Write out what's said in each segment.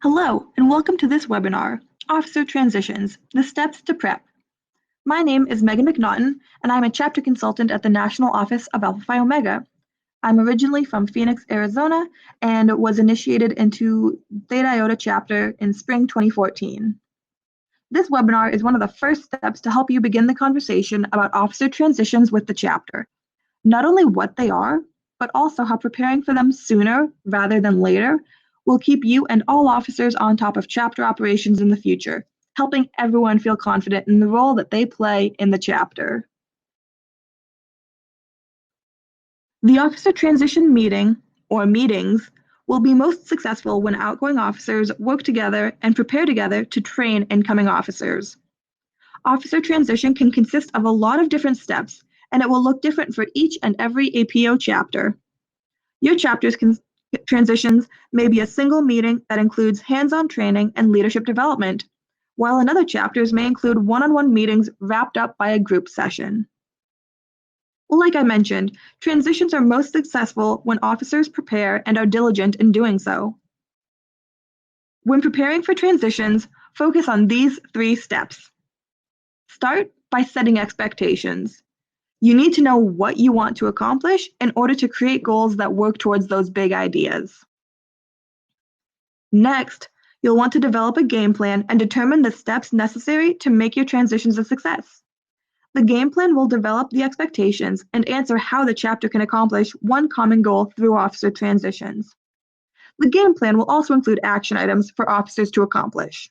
Hello, and welcome to this webinar, Officer Transitions, the Steps to Prep. My name is Megan McNaughton, and I'm a chapter consultant at the National Office of Alpha Phi Omega. I'm originally from Phoenix, Arizona, and was initiated into Theta Iota chapter in spring 2014. This webinar is one of the first steps to help you begin the conversation about officer transitions with the chapter. Not only what they are, but also how preparing for them sooner rather than later will keep you and all officers on top of chapter operations in the future, helping everyone feel confident in the role that they play in the chapter. The officer transition meeting, or meetings, will be most successful when outgoing officers work together and prepare together to train incoming officers. Officer transition can consist of a lot of different steps, and it will look different for each and every APO chapter. Your chapter's transitions may be a single meeting that includes hands-on training and leadership development, while another chapters may include one-on-one meetings wrapped up by a group session. Like I mentioned, transitions are most successful when officers prepare and are diligent in doing so. When preparing for transitions, focus on these 3 steps. Start by setting expectations. You need to know what you want to accomplish in order to create goals that work towards those big ideas. Next, you'll want to develop a game plan and determine the steps necessary to make your transitions a success. The game plan will develop the expectations and answer how the chapter can accomplish one common goal through officer transitions. The game plan will also include action items for officers to accomplish.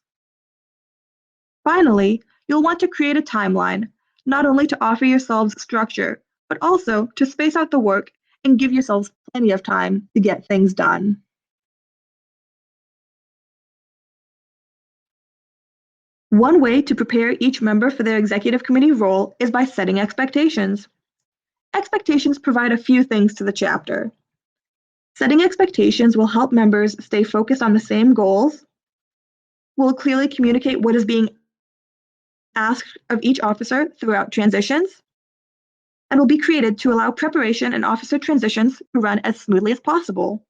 Finally, you'll want to create a timeline, not only to offer yourselves structure, but also to space out the work and give yourselves plenty of time to get things done. One way to prepare each member for their executive committee role is by setting expectations. Expectations provide a few things to the chapter. Setting expectations will help members stay focused on the same goals, will clearly communicate what is being asked of each officer throughout transitions, and will be created to allow preparation and officer transitions to run as smoothly as possible.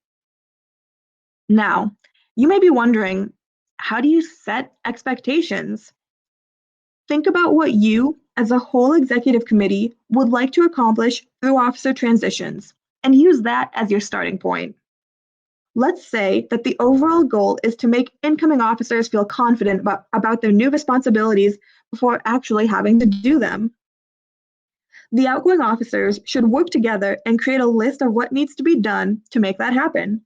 Now, you may be wondering, how do you set expectations? Think about what you, as a whole executive committee, would like to accomplish through officer transitions, and use that as your starting point. Let's say that the overall goal is to make incoming officers feel confident about their new responsibilities before actually having to do them. The outgoing officers should work together and create a list of what needs to be done to make that happen.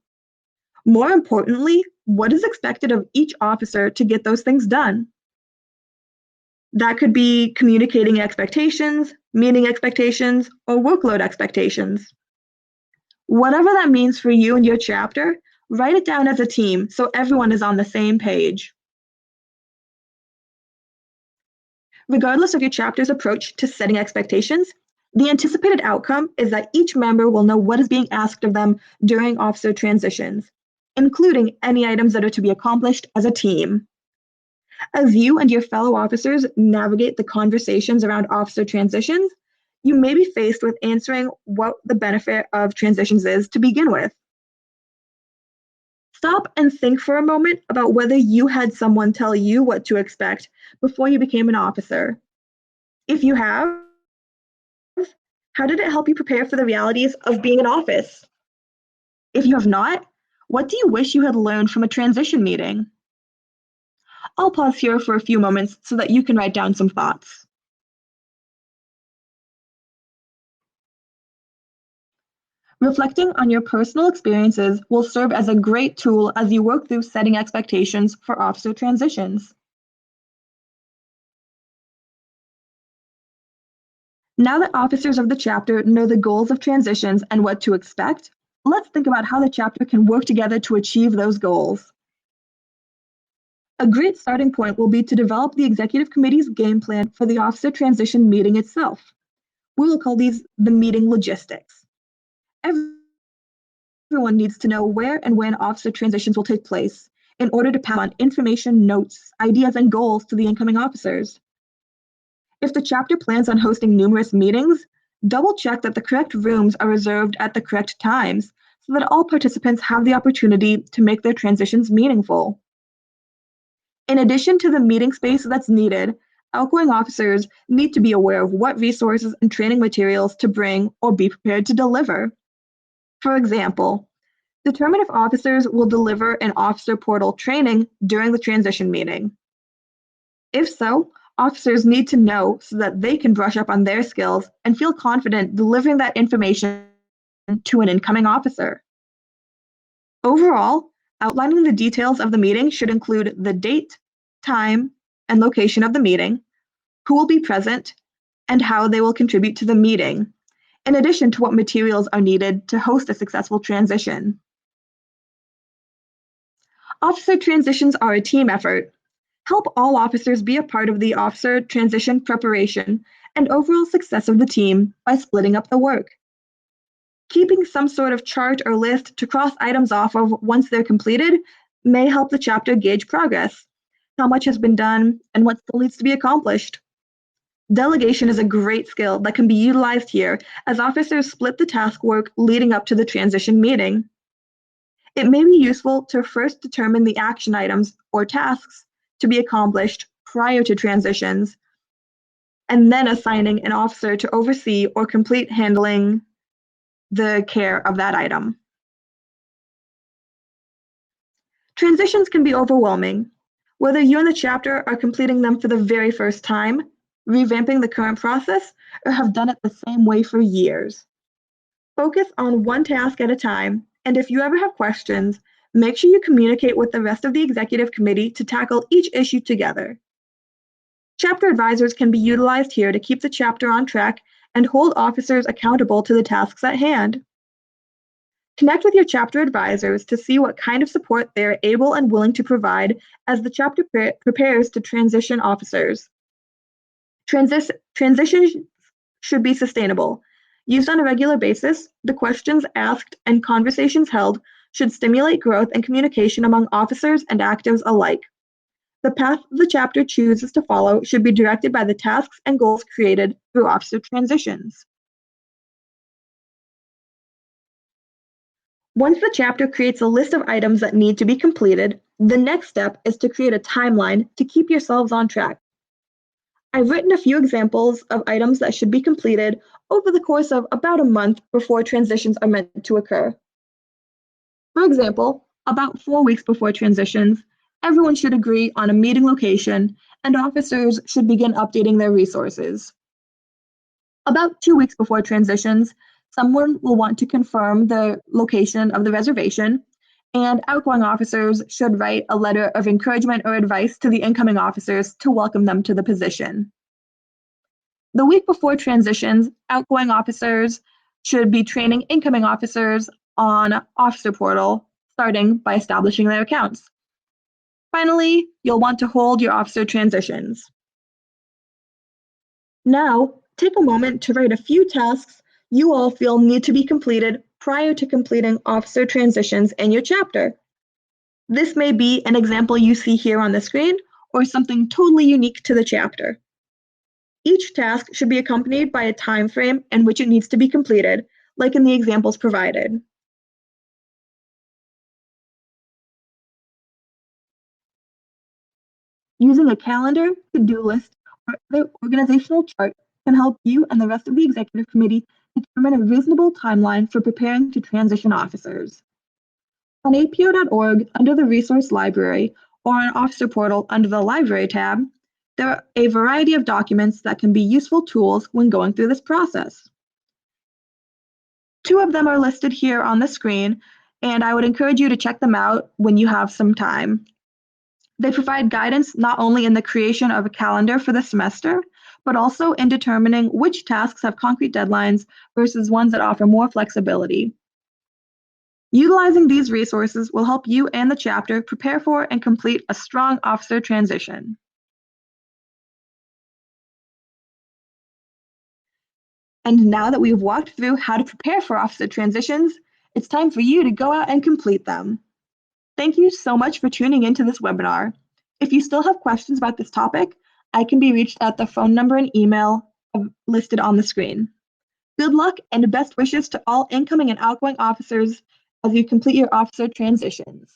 More importantly, what is expected of each officer to get those things done? That could be communicating expectations, meeting expectations, or workload expectations. Whatever that means for you and your chapter, write it down as a team so everyone is on the same page. Regardless of your chapter's approach to setting expectations, the anticipated outcome is that each member will know what is being asked of them during officer transitions, including any items that are to be accomplished as a team. As you and your fellow officers navigate the conversations around officer transitions, you may be faced with answering what the benefit of transitions is to begin with. Stop and think for a moment about whether you had someone tell you what to expect before you became an officer. If you have, how did it help you prepare for the realities of being in office? If you have not, what do you wish you had learned from a transition meeting? I'll pause here for a few moments so that you can write down some thoughts. Reflecting on your personal experiences will serve as a great tool as you work through setting expectations for officer transitions. Now that officers of the chapter know the goals of transitions and what to expect, let's think about how the chapter can work together to achieve those goals. A great starting point will be to develop the executive committee's game plan for the officer transition meeting itself. We will call these the meeting logistics. Everyone needs to know where and when officer transitions will take place in order to pass on information, notes, ideas, and goals to the incoming officers. If the chapter plans on hosting numerous meetings, double-check that the correct rooms are reserved at the correct times so that all participants have the opportunity to make their transitions meaningful. In addition to the meeting space that's needed, outgoing officers need to be aware of what resources and training materials to bring or be prepared to deliver. For example, determine if officers will deliver an officer portal training during the transition meeting. If so, officers need to know so that they can brush up on their skills and feel confident delivering that information to an incoming officer. Overall, outlining the details of the meeting should include the date, time, and location of the meeting, who will be present, and how they will contribute to the meeting, in addition to what materials are needed to host a successful transition. Officer transitions are a team effort. Help all officers be a part of the officer transition preparation and overall success of the team by splitting up the work. Keeping some sort of chart or list to cross items off of once they're completed may help the chapter gauge progress, how much has been done, and what still needs to be accomplished. Delegation is a great skill that can be utilized here as officers split the task work leading up to the transition meeting. It may be useful to first determine the action items or tasks to be accomplished prior to transitions, and then assigning an officer to oversee or complete handling the care of that item. Transitions can be overwhelming. Whether you and the chapter are completing them for the very first time, revamping the current process, or have done it the same way for years. Focus on one task at a time, and if you ever have questions, make sure you communicate with the rest of the executive committee to tackle each issue together. Chapter advisors can be utilized here to keep the chapter on track and hold officers accountable to the tasks at hand. Connect with your chapter advisors to see what kind of support they are able and willing to provide as the chapter prepares to transition officers. Transitions should be sustainable. Used on a regular basis, the questions asked and conversations held should stimulate growth and communication among officers and actives alike. The path the chapter chooses to follow should be directed by the tasks and goals created through officer transitions. Once the chapter creates a list of items that need to be completed, the next step is to create a timeline to keep yourselves on track. I've written a few examples of items that should be completed over the course of about a month before transitions are meant to occur. For example, about 4 weeks before transitions, everyone should agree on a meeting location and officers should begin updating their resources. About 2 weeks before transitions, someone will want to confirm the location of the reservation, and outgoing officers should write a letter of encouragement or advice to the incoming officers to welcome them to the position. The week before transitions, outgoing officers should be training incoming officers on Officer Portal, starting by establishing their accounts. Finally, you'll want to hold your officer transitions. Now, take a moment to write a few tasks you all feel need to be completed prior to completing officer transitions in your chapter. This may be an example you see here on the screen or something totally unique to the chapter. Each task should be accompanied by a time frame in which it needs to be completed, like in the examples provided. Using a calendar, to-do list, or other organizational chart can help you and the rest of the executive committee determine a reasonable timeline for preparing to transition officers. On APO.org, under the Resource Library, or on Officer Portal under the Library tab, there are a variety of documents that can be useful tools when going through this process. 2 of them are listed here on the screen, and I would encourage you to check them out when you have some time. They provide guidance not only in the creation of a calendar for the semester, but also in determining which tasks have concrete deadlines versus ones that offer more flexibility. Utilizing these resources will help you and the chapter prepare for and complete a strong officer transition. And now that we've walked through how to prepare for officer transitions, it's time for you to go out and complete them. Thank you so much for tuning into this webinar. If you still have questions about this topic, I can be reached at the phone number and email listed on the screen. Good luck and best wishes to all incoming and outgoing officers as you complete your officer transitions.